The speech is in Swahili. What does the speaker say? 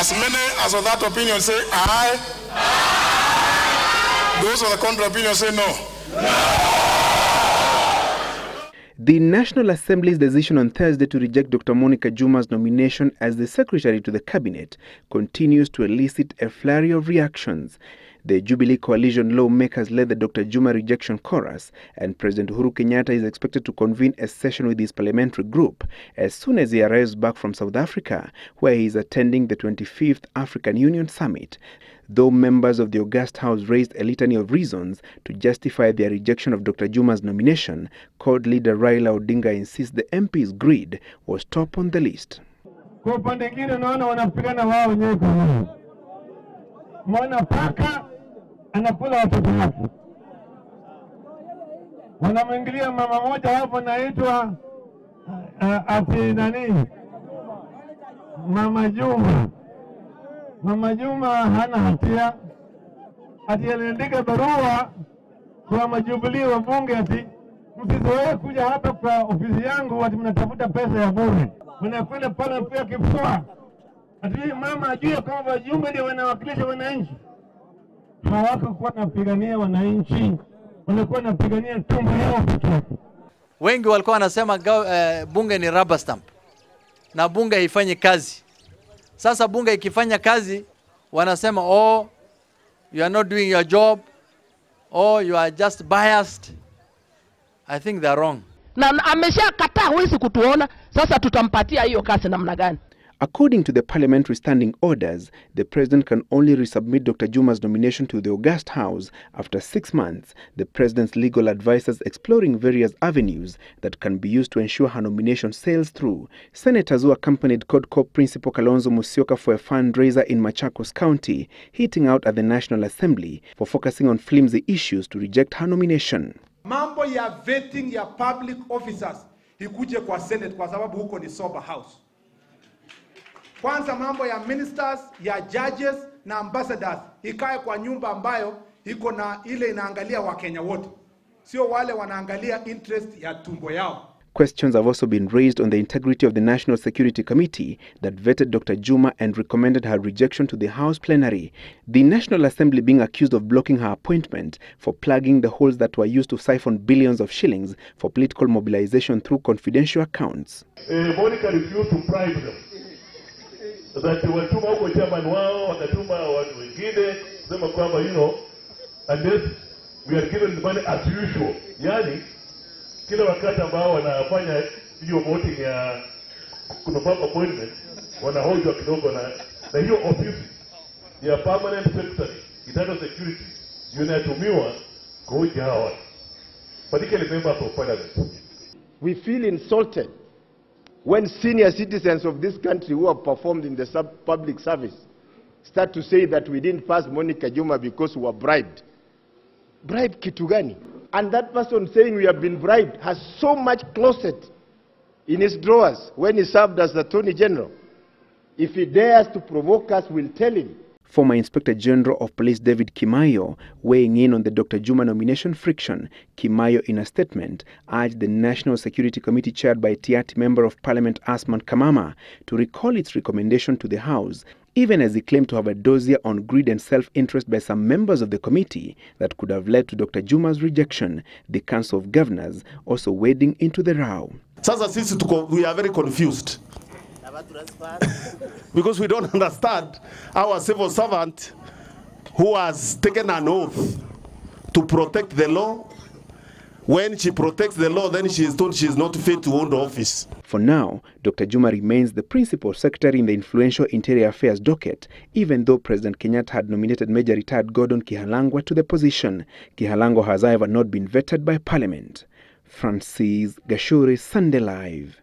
As many as of that opinion say aye. Those of the contrary opinion say no. The National Assembly's decision on Thursday to reject Dr. Monica Juma's nomination as the Secretary to the Cabinet continues to elicit a flurry of reactions. The Jubilee Coalition lawmakers led the Dr. Juma rejection chorus, and President Uhuru Kenyatta is expected to convene a session with his parliamentary group as soon as he arrives back from South Africa, where he is attending the 25th African Union Summit. Though members of the August House raised a litany of reasons to justify their rejection of Dr. Juma's nomination, CORD leader Raila Odinga insists the MP's greed was top on the list. Mwana paka anakula watoto wake. Wanamwingilia mama moja hapo naitwa ati nani? Mama Juma. Mama Juma hana hatia. Ati aliandika barua kwa majubilii wa bunge ati msizoee kuja hapa kwa ofisi yangu ati mnatafuta pesa ya bure. Mnakwenda pale pia kifua. Ati mama ajue kwamba Juma ndio wanawakilisha wananchi. Hawakuwa wanapigania wananchi, walikuwa wanapigania tumbo yao pekee. Wengi walikuwa wanasema bunge ni rubber stamp na bunge haifanyi kazi. Sasa bunge ikifanya kazi wanasema oh, you are not doing your job, oh, you are just biased. I think they are wrong. Na ameshakataa, huwezi kutuona, sasa tutampatia hiyo kazi namna gani? According to the parliamentary standing orders, the president can only resubmit Dr. Juma's nomination to the August House after 6 months, the president's legal advisors exploring various avenues that can be used to ensure her nomination sails through. Senators who accompanied CORD Principal Kalonzo Musyoka for a fundraiser in Machakos County, hitting out at the National Assembly for focusing on flimsy issues to reject her nomination. Mambo ya vetting ya public officers ikuje kwa Senate kwa sababu huko ni sober house. Kwanza mambo ya ministers, ya judges na ambassadors ikae kwa nyumba ambayo iko na ile inaangalia Wakenya wote, sio wale wanaangalia interest ya tumbo yao. Questions have also been raised on the integrity of the National Security Committee that vetted Dr. Juma and recommended her rejection to the House plenary. The National Assembly being accused of blocking her appointment for plugging the holes that were used to siphon billions of shillings for political mobilization through confidential accounts. Monica refused to bribe them. That watuma huko chairman wao wakatuma watu wengine kusema kwamba unless we are given the money as usual. Yani kila wakati ambao wanafanya hiyo voting ya kunafanya appointment wanahojwa kidogo na hiyo office ya permanent secretary internal security inatumiwa kuhoji hawa particularly members of parliament. We feel insulted when senior citizens of this country who have performed in the public service start to say that we didn't pass Monica Juma because we were bribed. Bribe kitu gani? And that person saying we have been bribed has so much closet in his drawers when he served as the Attorney General. If he dares to provoke us, we'll tell him. Former Inspector General of Police David Kimayo, weighing in on the Dr. Juma nomination friction, Kimayo in a statement urged the National Security Committee chaired by Tiati Member of Parliament Asman Kamama to recall its recommendation to the House, even as he claimed to have a dossier on greed and self-interest by some members of the committee that could have led to Dr. Juma's rejection, the Council of Governors also wading into the row. Sasa sisi we are very confused. Because we don't understand our civil servant who has taken an oath to protect the law. When she protects the law, then she is told she is not fit to hold office. For now, Dr. Juma remains the principal secretary in the influential Interior Affairs docket, even though President Kenyatta had nominated Major Retired Gordon Kihalangwa to the position. Kihalangwa has, however, not been vetted by Parliament. Francis Gashuri, Sunday Live.